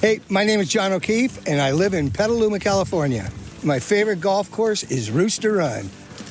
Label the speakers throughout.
Speaker 1: Hey, my name is John O'Keefe, and I live in Petaluma, California. My favorite golf course is Rooster Run.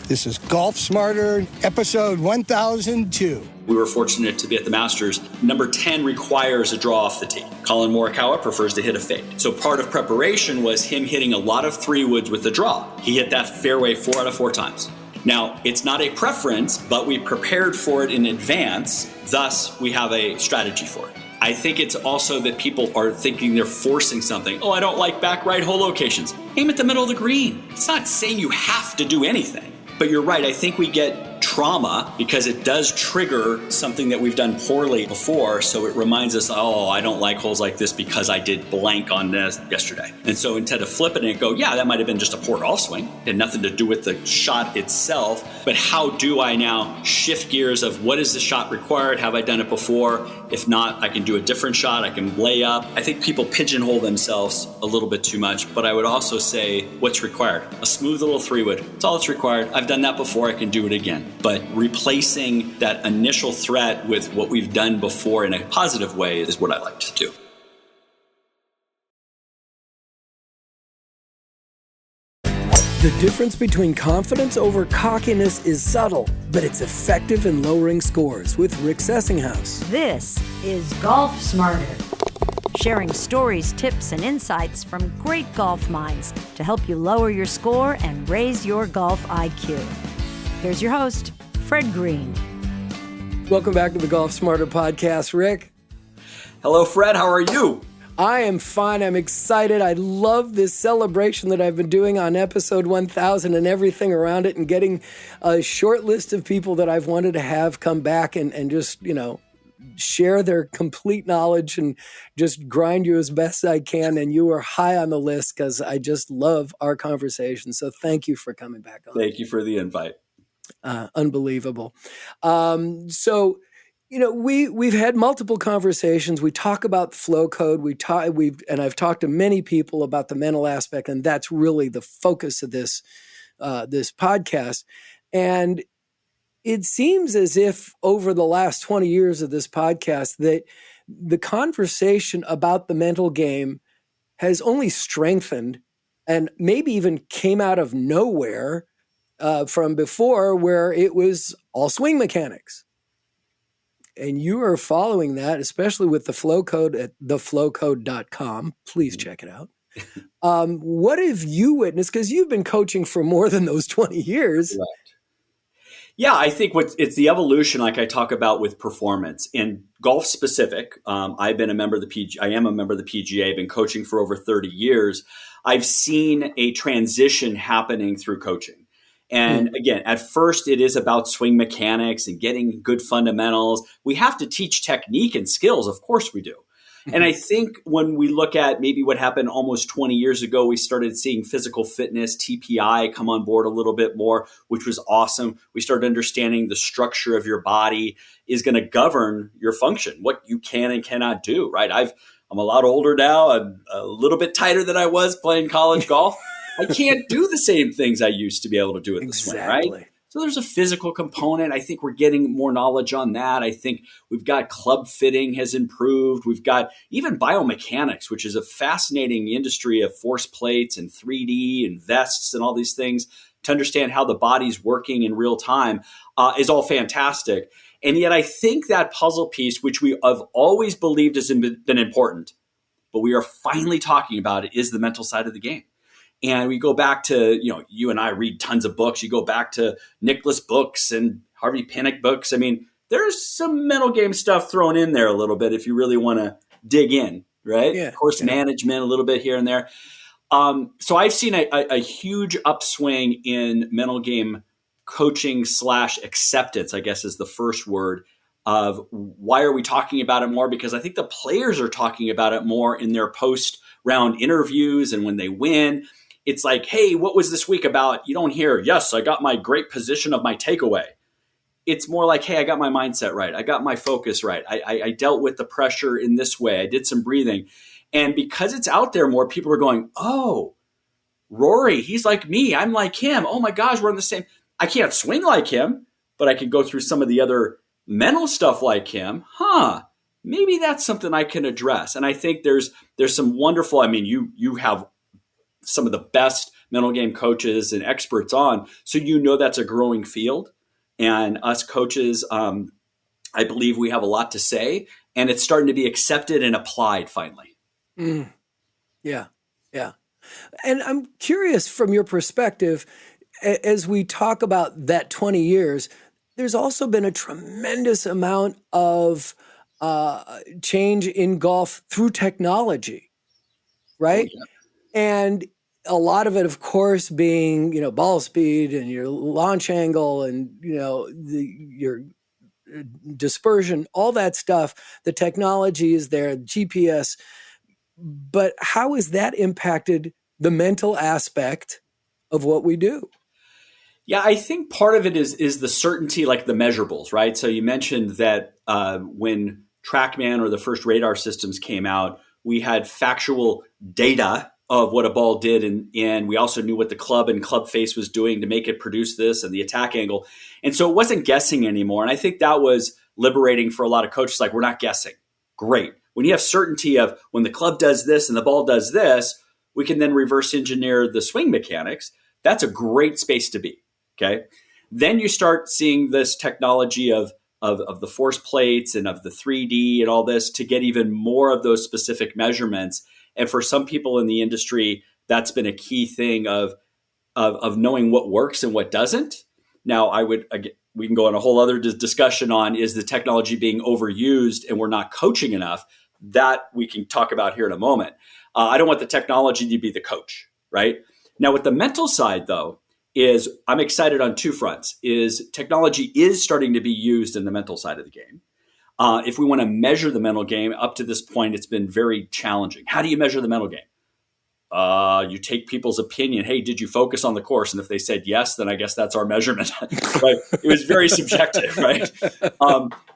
Speaker 1: This is Golf Smarter, episode 1002.
Speaker 2: We were fortunate to be at the Masters. Number 10 requires a draw off the tee. Collin Morikawa prefers to hit a fade. So part of preparation was him hitting a lot of 3-woods with the draw. He hit that fairway 4 out of 4 times. Now, it's not a preference, but we prepared for it in advance. Thus, we have a strategy for it. I think it's also that people are thinking they're forcing something. Oh, I don't like back right hole locations. Aim at the middle of the green. It's not saying you have to do anything. But you're right, I think we get trauma because it does trigger something that we've done poorly before. So it reminds us, oh, I don't like holes like this because I did blank on this yesterday. And so instead of flipping it, go, yeah, that might have been just a poor golf swing. It had nothing to do with the shot itself. But how do I now shift gears of what is the shot required? Have I done it before? If not, I can do a different shot. I can lay up. I think people pigeonhole themselves a little bit too much. But I would also say what's required. A smooth little 3-wood. That's all that's required. I've done that before. I can do it again. But replacing that initial threat with what we've done before in a positive way is what I like to do.
Speaker 3: The difference between confidence over cockiness is subtle, but it's effective in lowering scores with Rick Sessinghaus.
Speaker 4: This is Golf Smarter, sharing stories, tips, and insights from great golf minds to help you lower your score and raise your golf IQ. Here's your host, Fred Greene.
Speaker 3: Welcome back to the Golf Smarter podcast, Rick.
Speaker 2: Hello, Fred. How are you?
Speaker 3: I am fine. I'm excited. I love this celebration that I've been doing on episode 1000 and everything around it, and getting a short list of people that I've wanted to have come back and just, share their complete knowledge and just grind you as best I can. And you are high on the list because I just love our conversation. So thank you for coming back on.
Speaker 2: Thank you for the invite.
Speaker 3: Unbelievable. We've had multiple conversations. We talk about FlowCode. And I've talked to many people about the mental aspect, and that's really the focus of this podcast. And it seems as if over the last 20 years of this podcast that the conversation about the mental game has only strengthened, and maybe even came out of nowhere from before, where it was all swing mechanics. And you are following that, especially with the FlowCode at theflowcode.com. Please check it out. What have you witnessed? Because you've been coaching for more than those 20 years.
Speaker 2: Right. Yeah, I think it's the evolution, like I talk about with performance in golf specific. I've been a member of the PGA. I am a member of the PGA. I've been coaching for over 30 years. I've seen a transition happening through coaching. And again, at first it is about swing mechanics and getting good fundamentals. We have to teach technique and skills. Of course we do. And I think when we look at maybe what happened almost 20 years ago, we started seeing physical fitness, TPI come on board a little bit more, which was awesome. We started understanding the structure of your body is going to govern your function, what you can and cannot do, right? I'm a lot older now. I'm a little bit tighter than I was playing college golf. I can't do the same things I used to be able to do at the swing, right? So there's a physical component. I think we're getting more knowledge on that. I think we've got club fitting has improved. We've got even biomechanics, which is a fascinating industry of force plates and 3D and vests and all these things to understand how the body's working in real time is all fantastic. And yet I think that puzzle piece, which we have always believed has been important, but we are finally talking about it, is the mental side of the game. And we go back to, you and I read tons of books. You go back to Nicholas books and Harvey Pinnock books. I mean, there's some mental game stuff thrown in there a little bit if you really want to dig in, right?
Speaker 3: Yeah,
Speaker 2: Course management, a little bit here and there. So I've seen a huge upswing in mental game coaching / acceptance, I guess is the first word, of why are we talking about it more? Because I think the players are talking about it more in their post-round interviews and when they win. It's like, hey, what was this week about? You don't hear, yes, I got my great position of my takeaway. It's more like, hey, I got my mindset right. I got my focus right. I dealt with the pressure in this way. I did some breathing. And because it's out there more, people are going, oh, Rory, he's like me. I'm like him. Oh my gosh, we're on the same. I can't swing like him, but I can go through some of the other mental stuff like him. maybe that's something I can address. And I think there's some wonderful, I mean, you have some of the best mental game coaches and experts on, so that's a growing field. And us coaches, I believe we have a lot to say, and it's starting to be accepted and applied finally.
Speaker 3: Yeah. And I'm curious from your perspective, as we talk about that 20 years, there's also been a tremendous amount of change in golf through technology, right?
Speaker 2: Oh, yeah.
Speaker 3: And a lot of it, of course, being, ball speed and your launch angle and, your dispersion, all that stuff. The technology is there, GPS. But how has that impacted the mental aspect of what we do?
Speaker 2: Yeah, I think part of it is the certainty, like the measurables, right? So you mentioned that when TrackMan or the first radar systems came out, we had factual data of what a ball did, and we also knew what the club and club face was doing to make it produce this and the attack angle. And so it wasn't guessing anymore. And I think that was liberating for a lot of coaches. Like, we're not guessing. Great. When you have certainty of when the club does this and the ball does this, we can then reverse engineer the swing mechanics. That's a great space to be. Okay. Then you start seeing this technology of the force plates and of the 3D and all this to get even more of those specific measurements. And for some people in the industry, that's been a key thing of knowing what works and what doesn't. Now, we can go on a whole other discussion on, is the technology being overused and we're not coaching enough? That we can talk about here in a moment. I don't want the technology to be the coach, right? Now, with the mental side, though, is I'm excited on two fronts. Is technology is starting to be used in the mental side of the game. If we want to measure the mental game, up to this point, it's been very challenging. How do you measure the mental game? You take people's opinion. Hey, did you focus on the course? And if they said yes, then I guess that's our measurement. Right? It was very subjective, right?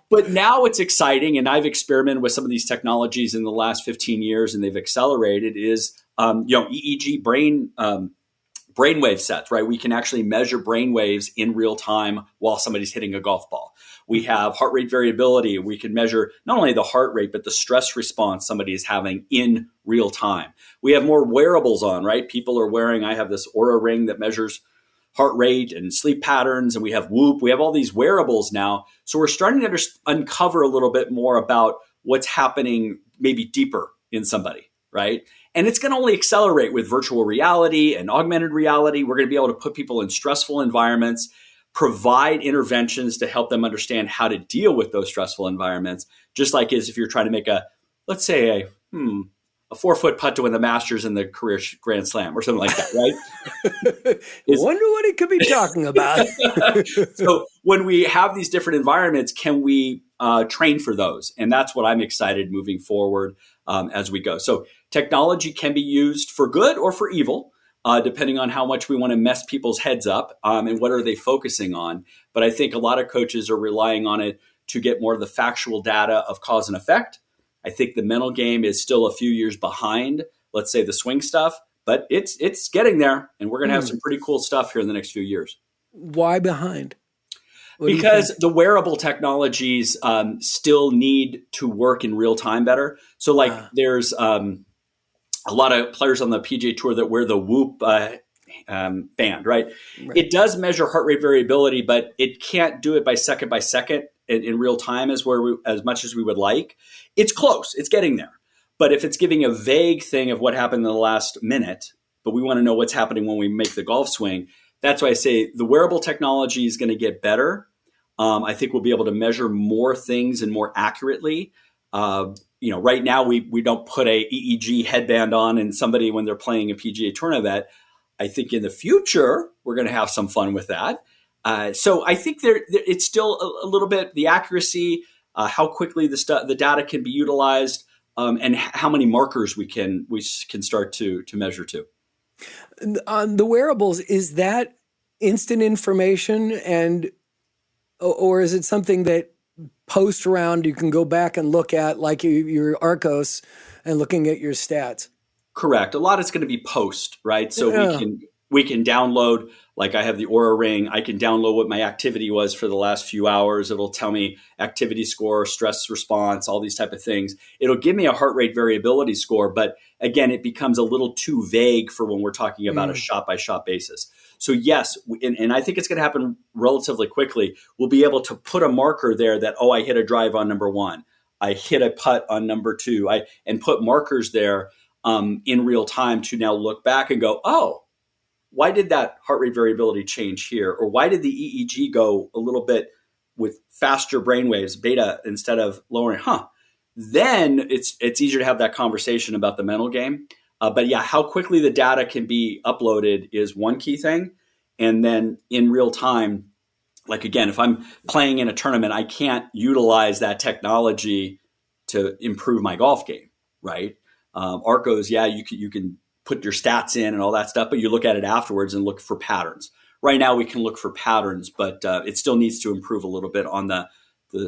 Speaker 2: But now it's exciting, and I've experimented with some of these technologies in the last 15 years, and they've accelerated. Is EEG brainwave sets, right? We can actually measure brainwaves in real time while somebody's hitting a golf ball. We have heart rate variability. We can measure not only the heart rate, but the stress response somebody is having in real time. We have more wearables on, right? People are wearing, I have this Aura ring that measures heart rate and sleep patterns, and we have Whoop. We have all these wearables now. So we're starting to uncover a little bit more about what's happening maybe deeper in somebody, right? And it's going to only accelerate with virtual reality and augmented reality. We're going to be able to put people in stressful environments, provide interventions to help them understand how to deal with those stressful environments, just like as if you're trying to make let's say a 4-foot putt to win the Masters in the career Grand Slam or something like that, right?
Speaker 3: Wonder what he could be talking about.
Speaker 2: So when we have these different environments, can we train for those? And that's what I'm excited moving forward as we go. So technology can be used for good or for evil, depending on how much we want to mess people's heads up and what are they focusing on. But I think a lot of coaches are relying on it to get more of the factual data of cause and effect. I think the mental game is still a few years behind, let's say, the swing stuff, but it's getting there, and we're going to have some pretty cool stuff here in the next few years.
Speaker 3: Why behind?
Speaker 2: Because the wearable technologies still need to work in real time better. So there's a lot of players on the PGA Tour that wear the Whoop band, right? It does measure heart rate variability, but it can't do it by second in real time as much as we would like. It's close. It's getting there. But if it's giving a vague thing of what happened in the last minute, but we want to know what's happening when we make the golf swing, that's why I say the wearable technology is going to get better. I think we'll be able to measure more things and more accurately. Right now we don't put a EEG headband on and somebody when they're playing a PGA Tour event. I think in the future we're going to have some fun with that. So I think it's still a little bit the accuracy, how quickly the data can be utilized, and how many markers we can start to measure too.
Speaker 3: On the wearables, is that instant information or is it something that post round you can go back and look at, like your Arcos and looking at your stats?
Speaker 2: Correct. A lot is going to be post, right? So we can download Like I have the Aura Ring. I can download what my activity was for the last few hours. It'll tell me activity score, stress response, all these type of things. It'll give me a heart rate variability score. But again, it becomes a little too vague for when we're talking about a shot-by-shot basis. So yes, and I think it's going to happen relatively quickly. We'll be able to put a marker there that, I hit a drive on number 1. I hit a putt on number 2. And put markers there in real time to now look back and go, why did that heart rate variability change here? Or why did the EEG go a little bit with faster brainwaves, beta, instead of lowering? Then it's easier to have that conversation about the mental game. But yeah, how quickly the data can be uploaded is one key thing. And then in real time, like again, if I'm playing in a tournament, I can't utilize that technology to improve my golf game, right? Arcos, you can put your stats in and all that stuff, but you look at it afterwards and look for patterns. Right now we can look for patterns, but it still needs to improve a little bit on the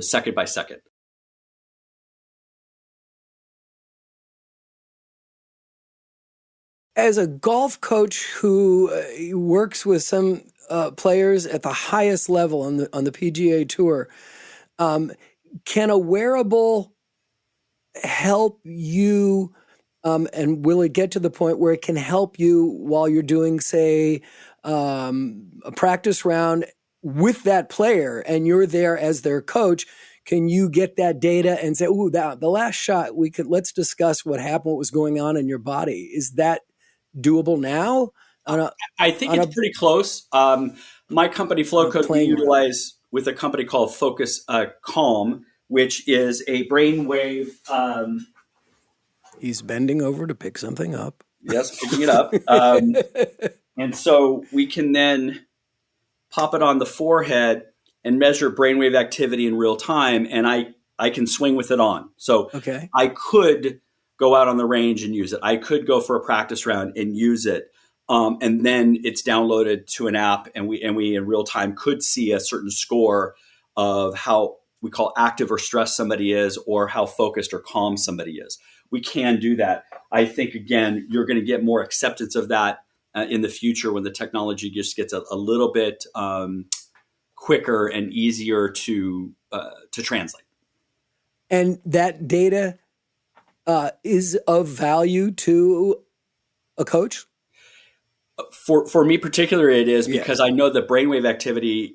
Speaker 2: second by second.
Speaker 3: As a golf coach who works with some players at the highest level on the PGA Tour, can a wearable help you? And will it get to the point where it can help you while you're doing, say, a practice round with that player and you're there as their coach? Can you get that data and say, the last shot, let's discuss what happened, what was going on in your body? Is that doable now?
Speaker 2: I think it's pretty close. My company, FlowCode, we utilize with a company called Focus Calm, which is a brainwave.
Speaker 3: He's bending over to pick something up.
Speaker 2: Yes, picking it up. And so we can then pop it on the forehead and measure brainwave activity in real time, and I can swing with it on. So I could go out on the range and use it. I could go for a practice round and use it. And then it's downloaded to an app, and we in real time could see a certain score of how we call active or stressed somebody is, or how focused or calm somebody is. We can do that. I think, again, you're going to get more acceptance of that in the future when the technology just gets a little bit quicker and easier to translate.
Speaker 3: And that data is of value to a coach?
Speaker 2: For me particularly, it is, because I know that brainwave activity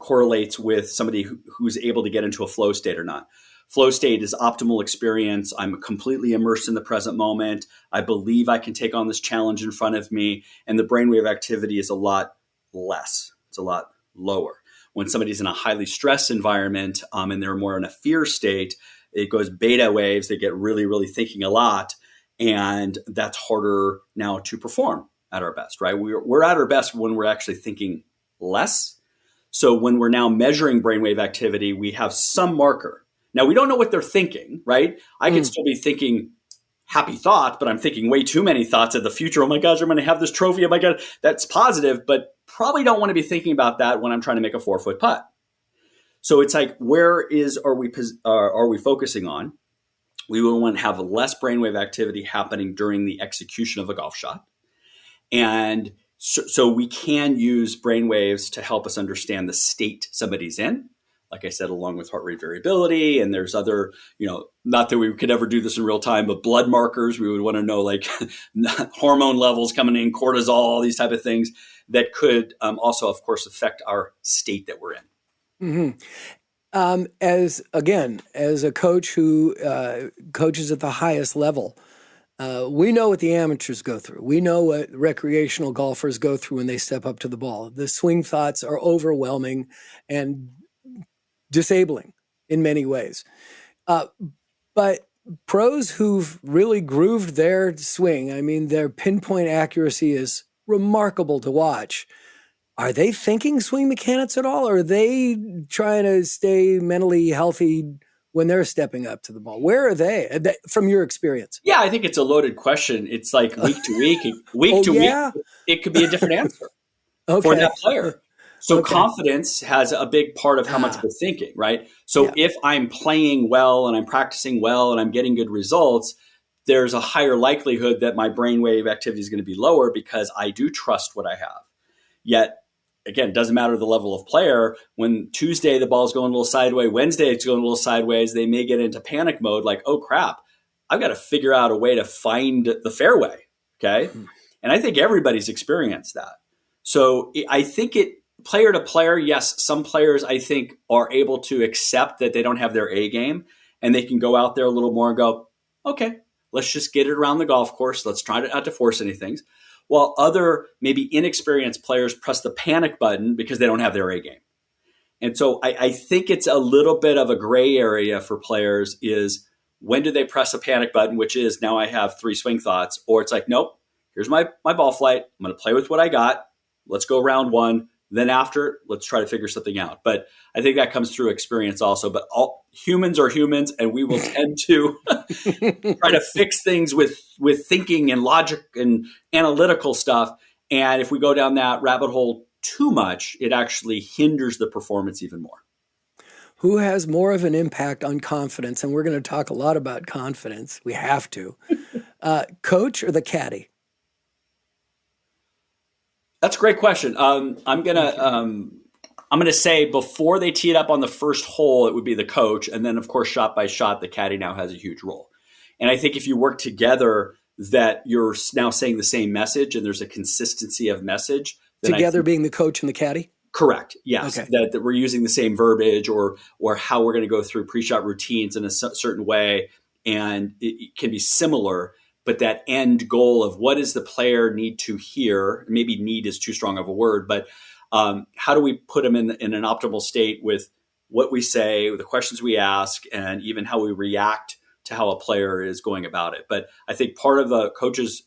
Speaker 2: correlates with somebody who's able to get into a flow state or not. Flow state is optimal experience. I'm completely immersed in the present moment. I believe I can take on this challenge in front of me. And the brainwave activity is a lot less. It's a lot lower. When somebody's in a highly stressed environment and they're more in a fear state, it goes beta waves. They get really, really thinking a lot. And that's harder now to perform at our best, right? We're at our best when we're actually thinking less. So when we're now measuring brainwave activity, we have some marker. Now, we don't know what they're thinking, right? I could still be thinking happy thoughts, but I'm thinking way too many thoughts of the future. Oh my gosh, I'm going to have this trophy. Oh my God, that's positive, but probably don't want to be thinking about that when I'm trying to make a 4-foot putt. So it's like, where are we focusing on? We will want to have less brainwave activity happening during the execution of a golf shot. And so we can use brainwaves to help us understand the state somebody's in. Like I said, along with heart rate variability, and there's other, not that we could ever do this in real time, but blood markers. We would want to know like hormone levels coming in, cortisol, all these type of things that could also, of course, affect our state that we're in.
Speaker 3: Mm-hmm. As a coach who coaches at the highest level, we know what the amateurs go through. We know what recreational golfers go through when they step up to the ball. The swing thoughts are overwhelming and disabling in many ways. But pros who've really grooved their swing, I mean, their pinpoint accuracy is remarkable to watch. Are they thinking swing mechanics at all? Or are they trying to stay mentally healthy when they're stepping up to the ball? Where are they from your experience?
Speaker 2: Yeah, I think it's a loaded question. It's like week to week, week, it could be a different answer for that player. So confidence has a big part of how much we're thinking, right? So if I'm playing well and I'm practicing well and I'm getting good results, there's a higher likelihood that my brainwave activity is going to be lower because I do trust what I have. Yet, again, it doesn't matter the level of player. When Tuesday the ball's going a little sideways, Wednesday it's going a little sideways, they may get into panic mode like, oh crap, I've got to figure out a way to find the fairway. Okay. And I think everybody's experienced that. So I think player to player, yes, some players I think are able to accept that they don't have their A game and they can go out there a little more and go, okay, let's just get it around the golf course. Let's try not to force anything. While other maybe inexperienced players press the panic button because they don't have their A game. And so I think it's a little bit of a gray area for players is when do they press a panic button, which is now I have 3 swing thoughts, or it's like, nope, here's my ball flight. I'm going to play with what I got. Let's go round 1. Then after, let's try to figure something out. But I think that comes through experience also. But all humans are humans, and we will tend to try to fix things with thinking and logic and analytical stuff. And if we go down that rabbit hole too much, it actually hinders the performance even more.
Speaker 3: Who has more of an impact on confidence? And we're going to talk a lot about confidence. We have to. Coach or the caddy?
Speaker 2: That's a great question. I'm gonna say before they tee it up on the first hole, it would be the coach, and then of course shot by shot, the caddy now has a huge role. And I think if you work together, that you're now saying the same message, and there's a consistency of message.
Speaker 3: Together being the coach and the caddy.
Speaker 2: Correct. Yes,
Speaker 3: okay.
Speaker 2: that we're using the same verbiage or how we're going to go through pre-shot routines in a certain way, and it can be similar. But that end goal of what does the player need to hear, maybe need is too strong of a word, but how do we put them in an optimal state with what we say, the questions we ask, and even how we react to how a player is going about it. But I think part of the coaches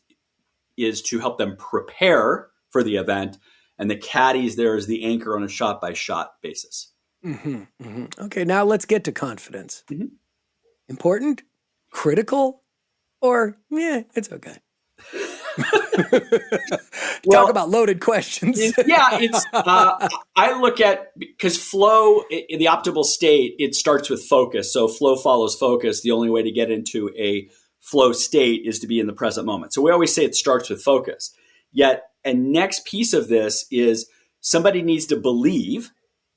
Speaker 2: is to help them prepare for the event, and the caddies there is the anchor on a shot-by-shot basis.
Speaker 3: Mm-hmm, mm-hmm. Okay, now let's get to confidence.
Speaker 2: Mm-hmm.
Speaker 3: Important? Critical? Or, yeah, it's okay. Talk about loaded questions.
Speaker 2: It's. I look at, because flow in the optimal state, it starts with focus. So flow follows focus. The only way to get into a flow state is to be in the present moment. So we always say it starts with focus. Yet, a next piece of this is somebody needs to believe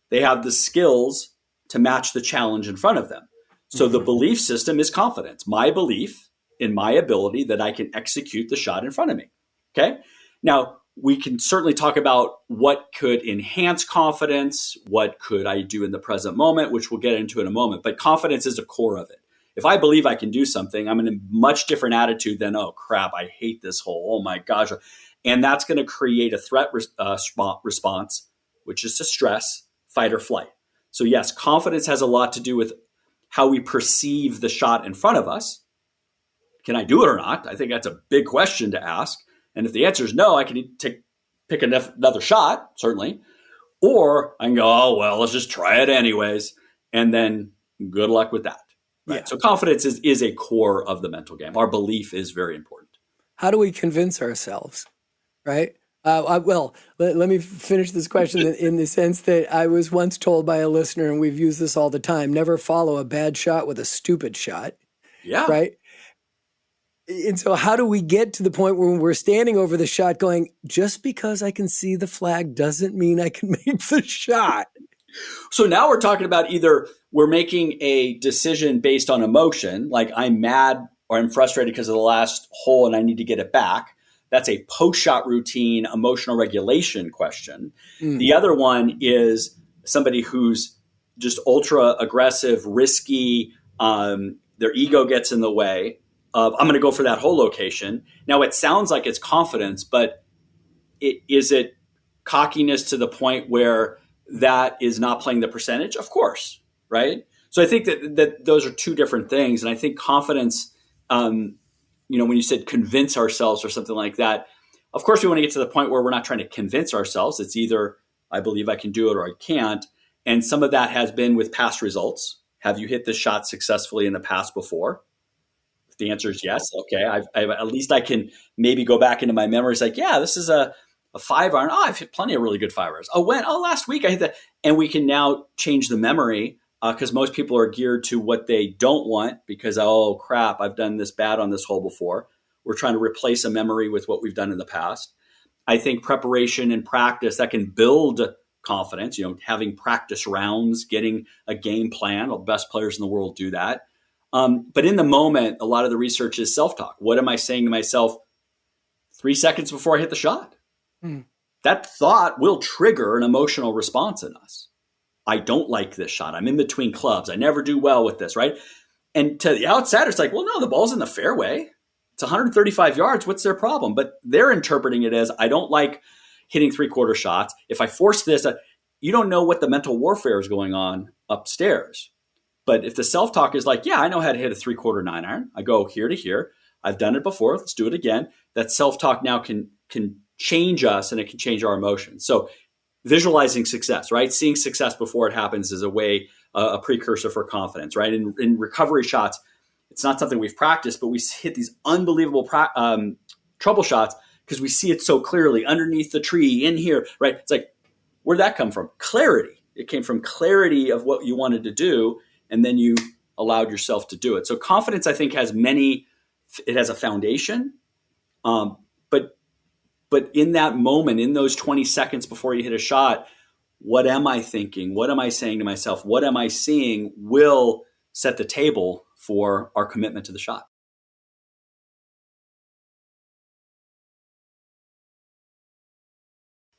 Speaker 2: they have the skills to match the challenge in front of them. So the belief system is confidence. My belief in my ability that I can execute the shot in front of me. Okay. Now we can certainly talk about what could enhance confidence. What could I do in the present moment, which we'll get into in a moment, but confidence is a core of it. If I believe I can do something, I'm in a much different attitude than, oh crap, I hate this hole. Oh my gosh. And that's going to create a threat response, which is to stress, fight or flight. So yes, confidence has a lot to do with how we perceive the shot in front of us. Can I do it or not? I think that's a big question to ask. And if the answer is no, I can pick another shot, certainly. Or I can go, oh, well, let's just try it anyways. And then good luck with that. Right? Yeah. So confidence is a core of the mental game. Our belief is very important.
Speaker 3: How do we convince ourselves, right? Well, let me finish this question in the sense that I was once told by a listener, and we've used this all the time, never follow a bad shot with a stupid shot.
Speaker 2: Yeah.
Speaker 3: Right? And so how do we get to the point where we're standing over the shot going, just because I can see the flag doesn't mean I can make the shot?
Speaker 2: So now we're talking about either we're making a decision based on emotion, like I'm mad or I'm frustrated because of the last hole and I need to get it back. That's a post-shot routine, emotional regulation question. The other one is somebody who's just ultra aggressive, risky, their ego gets in the way. I'm going to go for that whole location. Now, it sounds like it's confidence, but is it cockiness to the point where that is not playing the percentage? Of course, right? So I think that those are two different things. And I think confidence, when you said convince ourselves or something like that, of course, we want to get to the point where we're not trying to convince ourselves. It's either I believe I can do it or I can't. And some of that has been with past results. Have you hit the shot successfully in the past before? The answer is yes. Okay. I've at least I can maybe go back into my memories like, yeah, this is a 5-iron. Oh, I've hit plenty of really good 5-irons. Last week I hit that. And we can now change the memory because most people are geared to what they don't want because, oh crap, I've done this bad on this hole before. We're trying to replace a memory with what we've done in the past. I think preparation and practice that can build confidence, having practice rounds, getting a game plan. The best players in the world do that. But in the moment, a lot of the research is self-talk. What am I saying to myself 3 seconds before I hit the shot? That thought will trigger an emotional response in us. I don't like this shot. I'm in between clubs. I never do well with this, right? And to the outsider, it's like, well, no, the ball's in the fairway. It's 135 yards. What's their problem? But they're interpreting it as, I don't like hitting 3/4 shots. If I force this, you don't know what the mental warfare is going on upstairs. But if the self-talk is like, yeah, I know how to hit a 3/4 9-iron. I go here to here. I've done it before. Let's do it again. That self-talk now can change us, and it can change our emotions. So visualizing success, right? Seeing success before it happens is a precursor for confidence, right? In recovery shots, it's not something we've practiced, but we hit these unbelievable trouble shots because we see it so clearly underneath the tree in here, right? It's like, where'd that come from? Clarity. It came from clarity of what you wanted to do, and then you allowed yourself to do it. So confidence, I think, it has a foundation, but in that moment, in those 20 seconds before you hit a shot, what am I thinking? What am I saying to myself? What am I seeing will set the table for our commitment to the shot.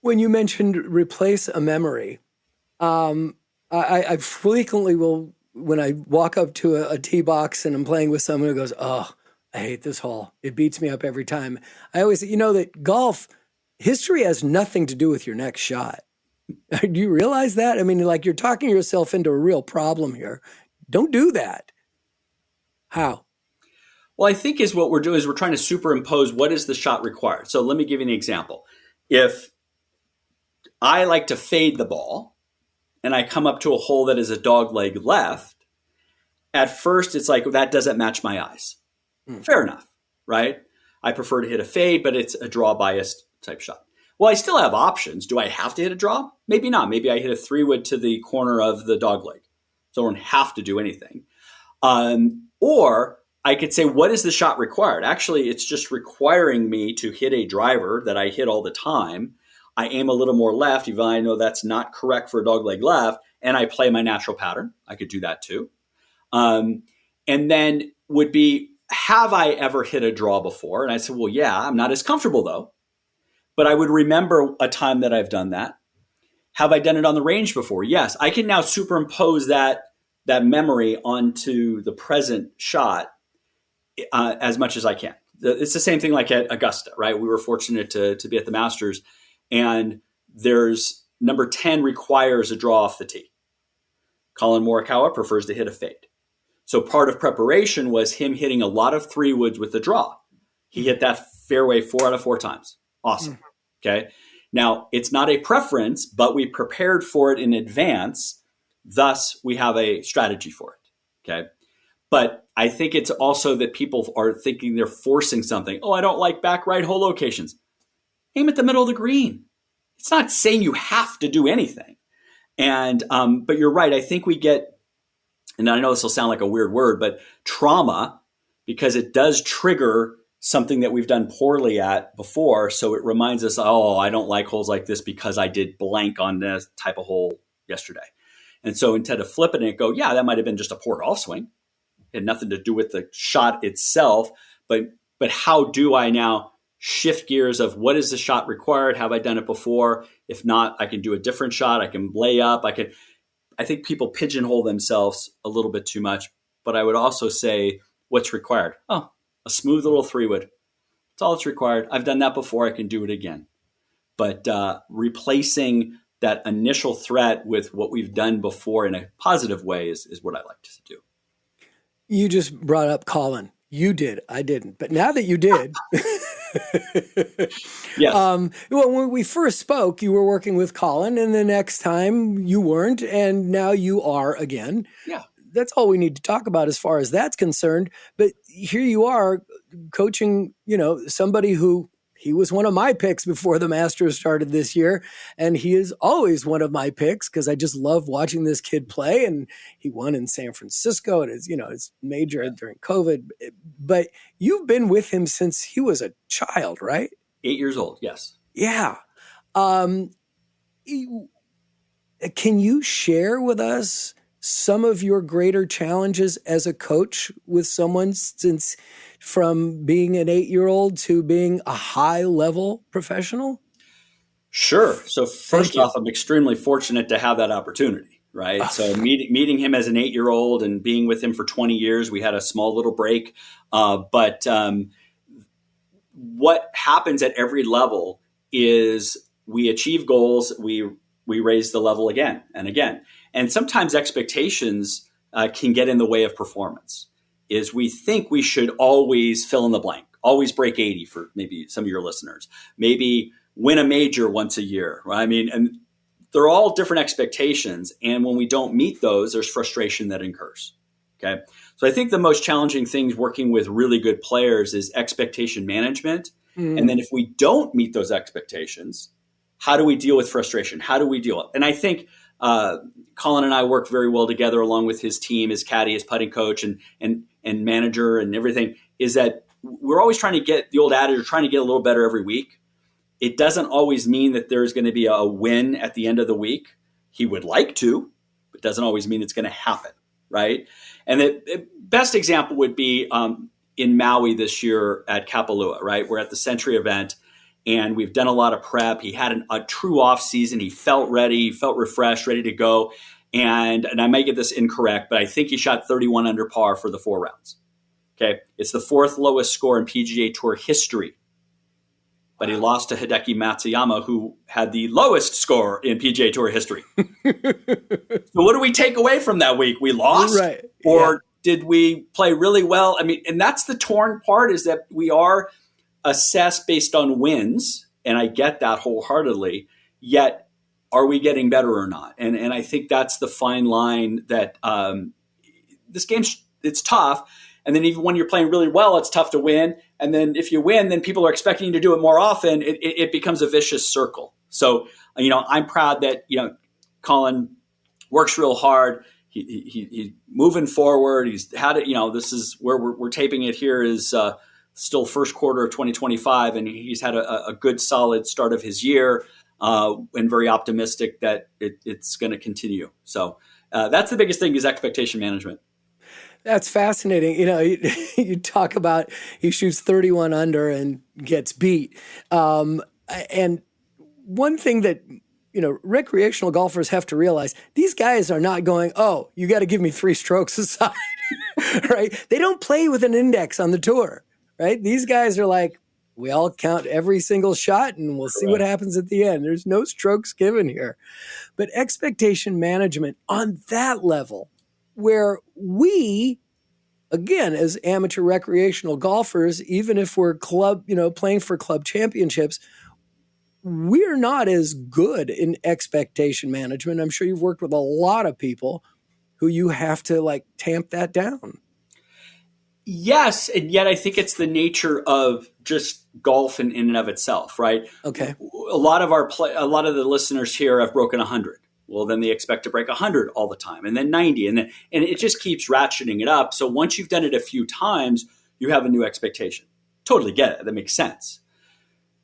Speaker 3: When you mentioned replace a memory, I frequently will, when I walk up to a tee box and I'm playing with someone who goes, oh, I hate this hole. It beats me up every time. I always say, that golf, history has nothing to do with your next shot. Do you realize that? I mean, like, you're talking yourself into a real problem here. Don't do that. How?
Speaker 2: Well, I think what we're doing is we're trying to superimpose what is the shot required. So let me give you an example. If I like to fade the ball and I come up to a hole that is a dog leg left, at first it's like, that doesn't match my eyes. Fair enough, right? I prefer to hit a fade, but it's a draw biased type shot. Well, I still have options. Do I have to hit a draw? Maybe not. Maybe I hit a 3-wood to the corner of the dog leg. So I don't have to do anything. Or I could say, what is the shot required? Actually, it's just requiring me to hit a driver that I hit all the time. I aim a little more left, even though I know that's not correct for a dog leg left, and I play my natural pattern. I could do that too. And then would be, have I ever hit a draw before? And I said, well, yeah, I'm not as comfortable though. But I would remember a time that I've done that. Have I done it on the range before? Yes. I can now superimpose that memory onto the present shot as much as I can. It's the same thing like at Augusta, right? We were fortunate to be at the Masters, and there's number 10 requires a draw off the tee. Collin Morikawa prefers to hit a fade. So part of preparation was him hitting a lot of 3-woods with the draw. He hit that fairway 4 out of 4 times. Awesome. Okay. Now, it's not a preference, but we prepared for it in advance. Thus, we have a strategy for it. Okay. But I think it's also that people are thinking they're forcing something. Oh, I don't like back right hole locations. Aim at the middle of the green. It's not saying you have to do anything. And, but you're right. I think we get, and I know this will sound like a weird word, but trauma, because it does trigger something that we've done poorly at before. So it reminds us, oh, I don't like holes like this because I did blank on this type of hole yesterday. And so instead of flipping it, go, yeah, that might have been just a poor golf swing. It had nothing to do with the shot itself. But how do I now shift gears of what is the shot required? Have I done it before? If not, I can do a different shot. I can lay up. I think people pigeonhole themselves a little bit too much. But I would also say, what's required? Oh, a smooth little 3-wood. That's all that's required. I've done that before. I can do it again. But replacing that initial threat with what we've done before in a positive way is what I like to do.
Speaker 3: You just brought up Collin. You did. I didn't. But now that you did.
Speaker 2: Yes.
Speaker 3: Well, when we first spoke, you were working with Collin, and the next time you weren't, and now you are again.
Speaker 2: Yeah.
Speaker 3: That's all we need to talk about as far as that's concerned. But here you are coaching, somebody who, he was one of my picks before the Masters started this year. And he is always one of my picks because I just love watching this kid play. And he won in San Francisco. And it's major during COVID. But you've been with him since he was a child, right?
Speaker 2: 8 years old. Yes.
Speaker 3: Yeah. Um, can you share with us some of your greater challenges as a coach with someone, since from being an 8-year-old to being a high level professional?
Speaker 2: Sure. So
Speaker 3: Thank
Speaker 2: first
Speaker 3: you.
Speaker 2: off, I'm extremely fortunate to have that opportunity, right? So meeting him as an 8-year-old and being with him for 20 years, we had a small little break. But what happens at every level is we achieve goals, we raise the level again and again. And sometimes expectations can get in the way of performance. Is we think we should always fill in the blank, always break 80 for maybe some of your listeners, maybe win a major once a year, right? I mean, and they're all different expectations. And when we don't meet those, there's frustration that incurs. Okay. So I think the most challenging things working with really good players is expectation management.
Speaker 3: Mm.
Speaker 2: And then if we don't meet those expectations, how do we deal with frustration? How do we deal with it? And I think Collin and I work very well together along with his team, his caddy, his putting coach and manager and everything, is that we're always trying to get the old adage, trying to get a little better every week. It doesn't always mean that there's going to be a win at the end of the week. He would like to, but doesn't always mean it's going to happen, right? And the best example would be in Maui this year at Kapalua, right? We're at the Century event, and we've done a lot of prep. He had a true off season. He felt ready, he felt refreshed, ready to go. And I might get this incorrect, but I think he shot 31 under par for the 4 rounds. Okay, it's the 4th lowest score in PGA Tour history. But he lost to Hideki Matsuyama, who had the lowest score in PGA Tour history. So what do we take away from that week? We lost?
Speaker 3: Right.
Speaker 2: Or did we play really well? I mean, and that's the torn part, is that we are assessed based on wins, and I get that wholeheartedly, yet are we getting better or not? And I think that's the fine line that this game, it's tough. And then even when you're playing really well, it's tough to win. And then if you win, then people are expecting you to do it more often. It becomes a vicious circle. So, I'm proud that, Collin works real hard. He's moving forward. He's had it, this is where we're taping it here is still first quarter of 2025. And he's had a good, solid start of his year and very optimistic that it's going to continue. So that's the biggest thing, is expectation management.
Speaker 3: That's fascinating. You talk about he shoots 31 under and gets beat. And one thing that, recreational golfers have to realize, these guys are not going, oh, you got to give me 3 strokes aside, right? They don't play with an index on the tour, right? These guys are like, we all count every single shot and we'll see what happens at the end. There's no strokes given here. But expectation management on that level, where we, again, as amateur recreational golfers, even if we're playing for club championships, we're not as good in expectation management. I'm sure you've worked with a lot of people who you have to tamp that down.
Speaker 2: Yes, and yet I think it's the nature of just golf in and of itself, right?
Speaker 3: Okay.
Speaker 2: A lot of the listeners here have broken 100. Well, then they expect to break 100 all the time, and then 90, and it just keeps ratcheting it up. So once you've done it a few times, you have a new expectation. Totally get it. That makes sense.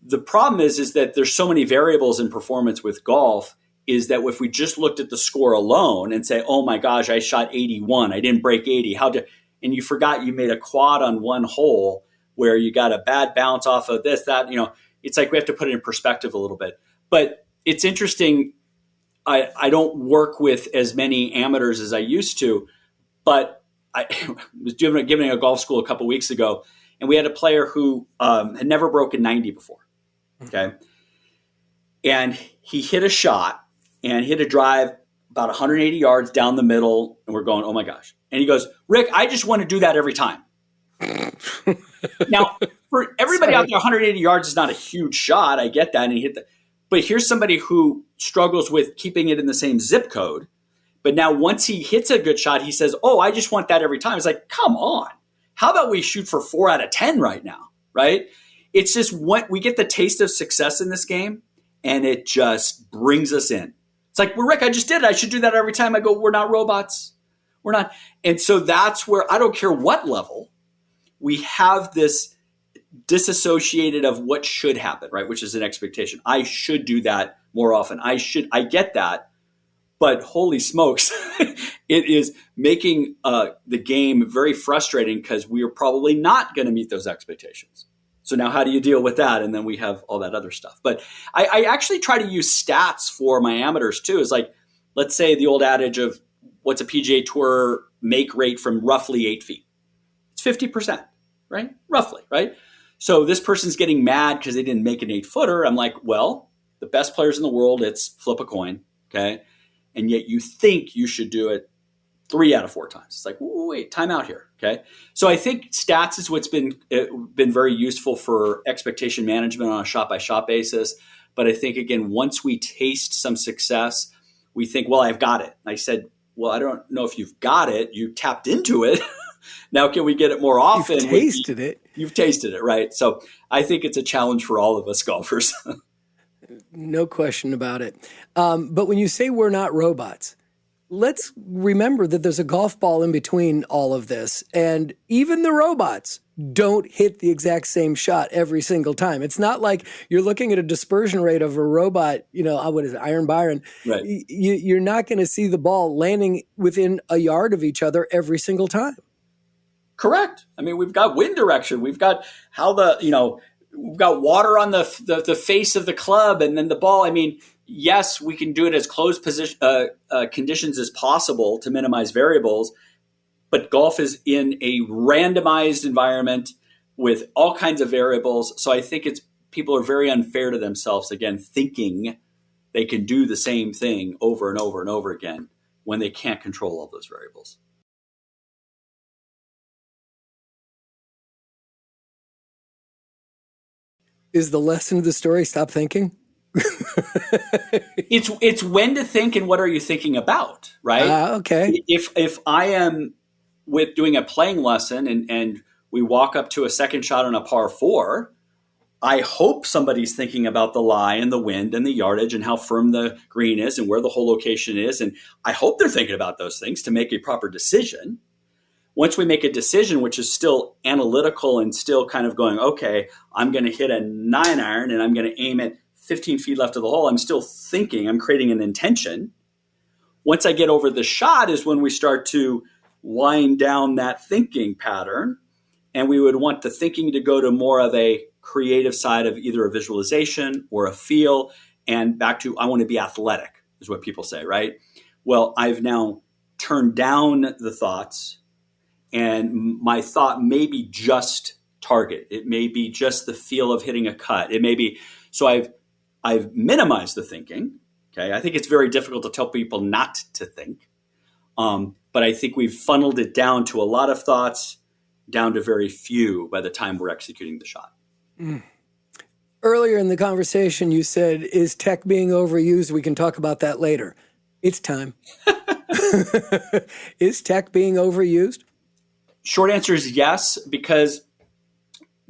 Speaker 2: The problem is that there's so many variables in performance with golf, is that if we just looked at the score alone and say, oh my gosh, I shot 81, I didn't break 80, and you forgot you made a quad on one hole where you got a bad bounce off of this, that, it's like we have to put it in perspective a little bit. But it's interesting. I don't work with as many amateurs as I used to, but I was giving a golf school a couple weeks ago, and we had a player who had never broken 90 before. Okay. And he hit a shot and hit a drive about 180 yards down the middle, and we're going, oh my gosh. And he goes, Rick, I just want to do that every time. Now, for everybody out there, 180 yards is not a huge shot. I get that. And he hit that. But here's somebody who struggles with keeping it in the same zip code. But now once he hits a good shot, he says, oh, I just want that every time. It's like, come on. How about we shoot for 4 out of 10 right now, right? It's just what we get the taste of success in this game, and it just brings us in. It's like, well, Rick, I just did it. I should do that every time. I go, we're not robots. We're not. And so that's where I don't care what level, we have this disassociated of what should happen, right? Which is an expectation. I should do that more often. I get that. But holy smokes, it is making the game very frustrating because we are probably not going to meet those expectations. So now how do you deal with that? And then we have all that other stuff. But I actually try to use stats for my amateurs too. It's like, let's say the old adage of what's a PGA Tour make rate from roughly 8 feet. It's 50%, right? Roughly, right? So this person's getting mad because they didn't make an 8-footer. I'm like, well, the best players in the world, it's flip a coin, okay? And yet you think you should do it 3 out of 4 times. It's like, wait, time out here, okay? So I think stats is what's been very useful for expectation management on a shot-by-shot basis. But I think, again, once we taste some success, we think, well, I've got it. I said, well, I don't know if you've got it. You tapped into it. Now, can we get it more often?
Speaker 3: You've tasted it.
Speaker 2: You've tasted it, right? So I think it's a challenge for all of us golfers.
Speaker 3: No question about it. But when you say we're not robots, let's remember that there's a golf ball in between all of this. And even the robots don't hit the exact same shot every single time. It's not like you're looking at a dispersion rate of a robot, what is it, Iron Byron?
Speaker 2: Right.
Speaker 3: You're not going to see the ball landing within a yard of each other every single time.
Speaker 2: Correct. I mean, we've got wind direction. We've got we've got water on the face of the club and then the ball. I mean, yes, we can do it as close conditions as possible to minimize variables, but golf is in a randomized environment with all kinds of variables. So I think people are very unfair to themselves, again, thinking they can do the same thing over and over and over again when they can't control all those variables.
Speaker 3: Is the lesson of the story stop thinking?
Speaker 2: It's when to think and what are you thinking about, right?
Speaker 3: Okay.
Speaker 2: If I am doing a playing lesson and we walk up to a second shot on a par 4, I hope somebody's thinking about the lie and the wind and the yardage and how firm the green is and where the whole location is. And I hope they're thinking about those things to make a proper decision. Once we make a decision, which is still analytical and still kind of going, okay, I'm going to hit a 9-iron and I'm going to aim it 15 feet left of the hole. I'm still thinking, I'm creating an intention. Once I get over the shot is when we start to wind down that thinking pattern. And we would want the thinking to go to more of a creative side of either a visualization or a feel. And back to, I want to be athletic is what people say, right? Well, I've now turned down the thoughts. And my thought may be just target. It may be just the feel of hitting a cut. It may be, so I've minimized the thinking. Okay. I think it's very difficult to tell people not to think. But I think we've funneled it down to a lot of thoughts, down to very few by the time we're executing the shot.
Speaker 3: Earlier in the conversation, you said, is tech being overused? We can talk about that later. It's time. Is tech being overused?
Speaker 2: Short answer is yes, because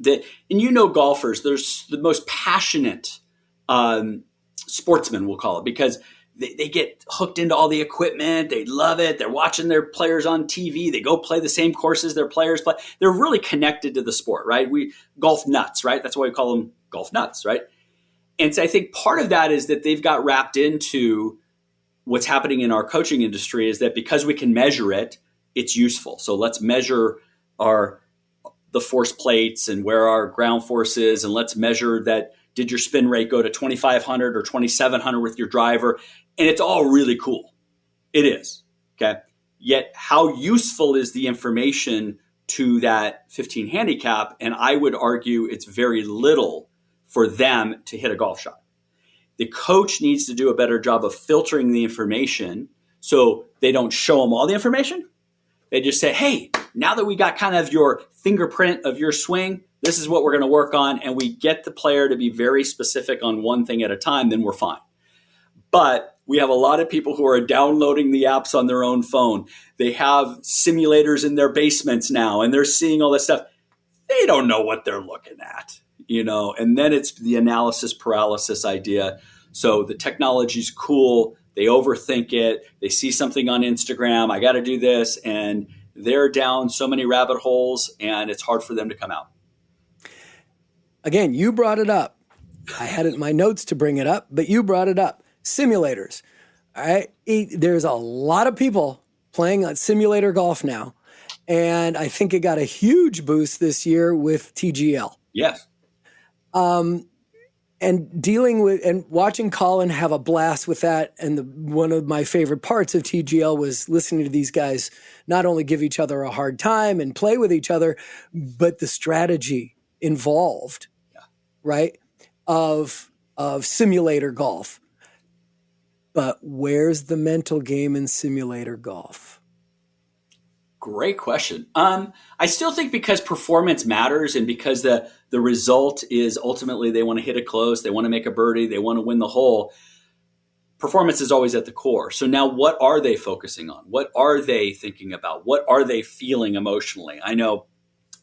Speaker 2: golfers, there's the most passionate sportsmen, we'll call it, because they get hooked into all the equipment. They love it. They're watching their players on TV. They go play the same courses their players play. They're really connected to the sport, right? Golf nuts, right? That's why we call them golf nuts, right? And so I think part of that is that they've got wrapped into what's happening in our coaching industry is that because we can measure it, it's useful. So let's measure the force plates and where our ground force is, and let's measure that. Did your spin rate go to 2,500 or 2,700 with your driver? And it's all really cool. It is. Okay. Yet how useful is the information to that 15 handicap? And I would argue it's very little for them to hit a golf shot. The coach needs to do a better job of filtering the information so they don't show them all the information. They just say, hey, now that we got kind of your fingerprint of your swing, this is what we're going to work on. And we get the player to be very specific on one thing at a time, then we're fine. But we have a lot of people who are downloading the apps on their own phone. They have simulators in their basements now, and they're seeing all this stuff. They don't know what they're looking at, and then it's the analysis paralysis idea. So the technology's cool. They overthink it. They see something on Instagram. I got to do this. And they're down so many rabbit holes, and it's hard for them to come out.
Speaker 3: again, you brought it up. I had it in my notes to bring it up, but you brought it up. Simulators. All right. There's a lot of people playing on simulator golf now. And I think it got a huge boost this year with TGL.
Speaker 2: Yes.
Speaker 3: And dealing with and watching Collin have a blast with that. And one of my favorite parts of TGL was listening to these guys not only give each other a hard time and play with each other, but the strategy involved, right, of simulator golf. But where's the mental game in simulator golf?
Speaker 2: Great question. I still think because performance matters and because the result is ultimately they want to hit it close, they want to make a birdie, they want to win the hole, performance is always at the core. So now what are they focusing on? What are they thinking about? What are they feeling emotionally? I know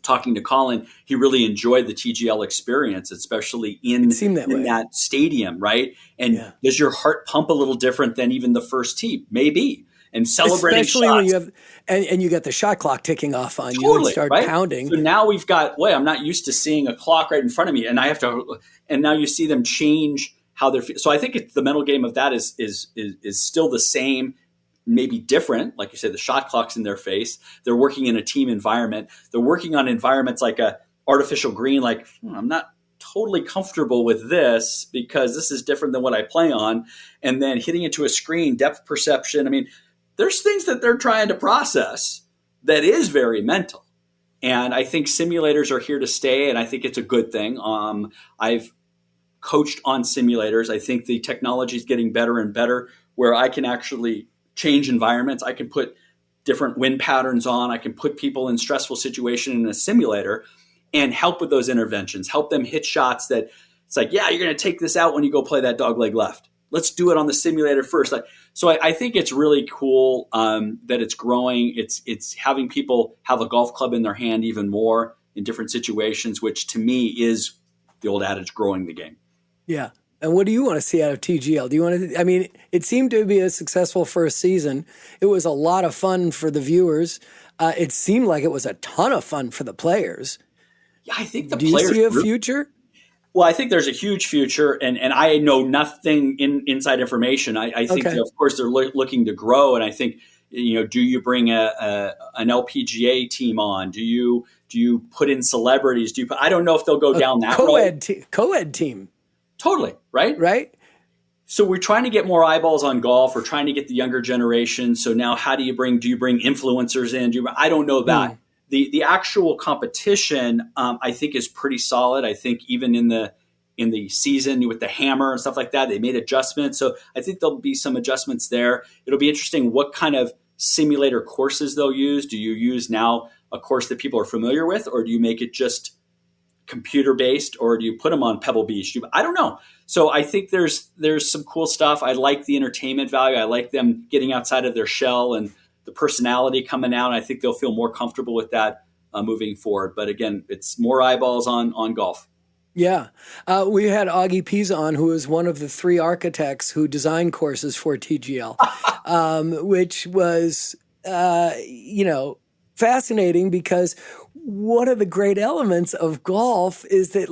Speaker 2: talking to Collin, he really enjoyed the TGL experience, especially in that stadium, right? And does your heart pump a little different than even the first tee? Maybe. And celebrating
Speaker 3: especially
Speaker 2: shots.
Speaker 3: When you have and you got the shot clock ticking off on you and start pounding.
Speaker 2: So now we've got, I'm not used to seeing a clock right in front of me, and I have to. And now you see them change how they're. So I think the mental game of that is still the same, maybe different. Like you said, the shot clock's in their face. They're working in a team environment. They're working on environments like a artificial green. Like I'm not totally comfortable with this because this is different than what I play on. And then hitting into a screen, depth perception. I mean, there's things that they're trying to process that is very mental. And I think simulators are here to stay, and I think it's a good thing. I've coached on simulators. I think the technology is getting better and better where I can actually change environments. I can put different wind patterns on. I can put people in stressful situations in a simulator and help with those interventions, help them hit shots that it's like, you're going to take this out when you go play that dogleg left. Let's do it on the simulator first. So I think it's really cool that it's growing. It's having people have a golf club in their hand even more in different situations, which to me is the old adage, growing the game.
Speaker 3: Yeah. And what do you want to see out of TGL? Do you want to? I mean, it seemed to be a successful first season. It was a lot of fun for the viewers. It seemed like it was a ton of fun for the players.
Speaker 2: Yeah, I think
Speaker 3: do you see a future?
Speaker 2: Well, I think there's a huge future, and I know nothing inside information. I think, of course, they're looking to grow, and I think, do you bring an LPGA team on? Do you put in celebrities? I don't know if they'll go down that road.
Speaker 3: Co-ed team.
Speaker 2: Totally, right?
Speaker 3: Right.
Speaker 2: So we're trying to get more eyeballs on golf. We're trying to get the younger generation. So now do you bring influencers in? I don't know that. The actual competition, I think, is pretty solid. I think even in the season with the hammer and stuff like that, they made adjustments. So I think there'll be some adjustments there. It'll be interesting what kind of simulator courses they'll use. Do you use now a course that people are familiar with, or do you make it just computer based, or do you put them on Pebble Beach? I don't know. So I think there's some cool stuff. I like the entertainment value. I like them getting outside of their shell and the personality coming out. I think they'll feel more comfortable with that moving forward. But again, it's more eyeballs on golf.
Speaker 3: Yeah. We had Augie Pease on, who is one of the 3 architects who designed courses for TGL, which was, fascinating because one of the great elements of golf is that,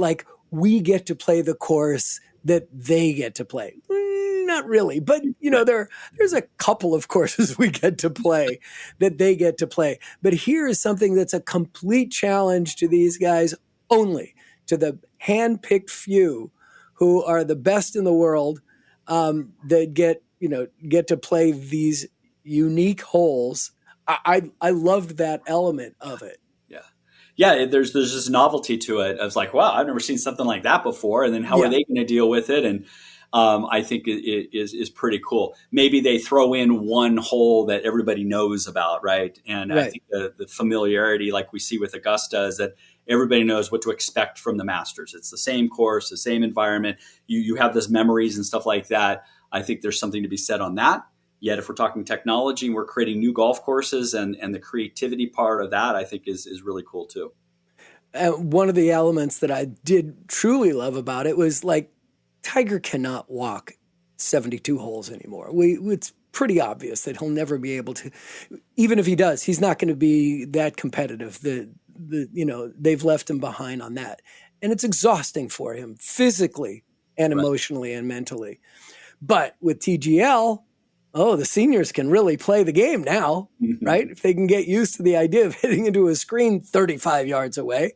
Speaker 3: we get to play the course that they get to play. Not really, but there's a couple of courses we get to play that they get to play. But here is something that's a complete challenge to these guys only, to the hand-picked few who are the best in the world that get to play these unique holes. I loved that element of it.
Speaker 2: Yeah, there's this novelty to it. I was like, wow, I've never seen something like that before. And then how are they going to deal with it? And I think it is pretty cool. Maybe they throw in one hole that everybody knows about, right? And I think the familiarity, like we see with Augusta, is that everybody knows what to expect from the Masters. It's the same course, the same environment. You have those memories and stuff like that. I think there's something to be said on that. Yet if we're talking technology and we're creating new golf courses and the creativity part of that, I think is really cool too.
Speaker 3: One of the elements that I did truly love about it was Tiger cannot walk 72 holes anymore. It's pretty obvious that he'll never be able to. Even if he does, he's not going to be that competitive. They've left him behind on that. and it's exhausting for him physically and emotionally and mentally. But with TGL, the seniors can really play the game now, right? If they can get used to the idea of hitting into a screen 35 yards away.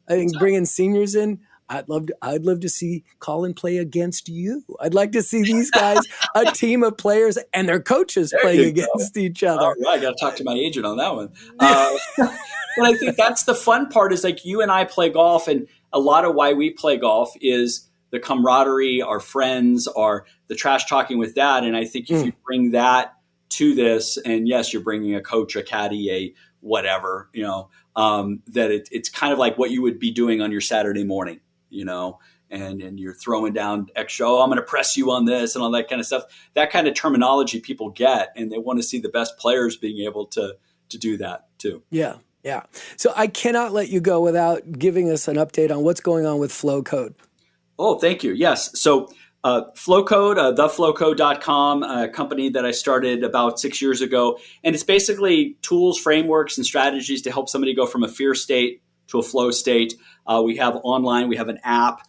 Speaker 3: I think bringing seniors in, I'd love to see Collin play against you. I'd like to see these guys, a team of players and their coaches playing against each other.
Speaker 2: All right, I got to talk to my agent on that one. But I think that's the fun part is like you and I play golf, and a lot of why we play golf is the camaraderie, our friends, the trash talking with that. And I think if you bring that to this, and yes, you're bringing a coach, a caddy, a whatever, that it's kind of like what you would be doing on your Saturday morning, and you're throwing down extra, I'm going to press you on this and all that kind of stuff. That kind of terminology people get, and they want to see the best players being able to do that too.
Speaker 3: Yeah. Yeah. So I cannot let you go without giving us an update on what's going on with FlowCode.
Speaker 2: Oh, thank you. Yes. So FlowCode, theflowcode.com, a company that I started about 6 years ago. And it's basically tools, frameworks, and strategies to help somebody go from a fear state to a flow state. We have an app.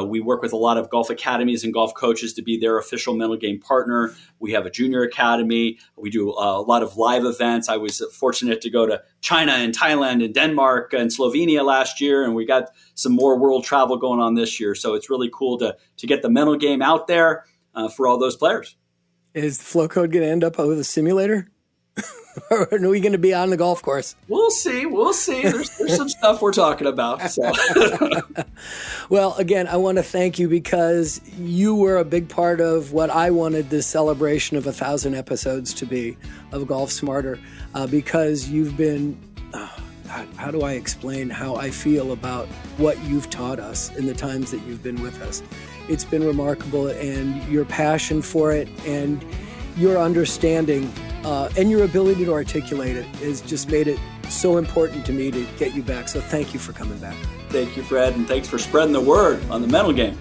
Speaker 2: We work with a lot of golf academies and golf coaches to be their official mental game partner. We have a junior academy. We do a lot of live events. I was fortunate to go to China and Thailand and Denmark and Slovenia last year, and we got some more world travel going on this year. So it's really cool to get the mental game out there for all those players. Is
Speaker 3: FlowCode going to end up with a simulator? Or are we going to be on the golf course?
Speaker 2: We'll see. There's some stuff we're talking about. So.
Speaker 3: Well, again, I want to thank you because you were a big part of what I wanted this celebration of 1,000 episodes to be of Golf Smarter, because you've been, how do I explain how I feel about what you've taught us in the times that you've been with us? It's been remarkable, and your passion for it and your understanding and your ability to articulate it has just made it so important to me to get you back. So thank you for coming back.
Speaker 2: Thank you, Fred, and thanks for spreading the word on the mental game.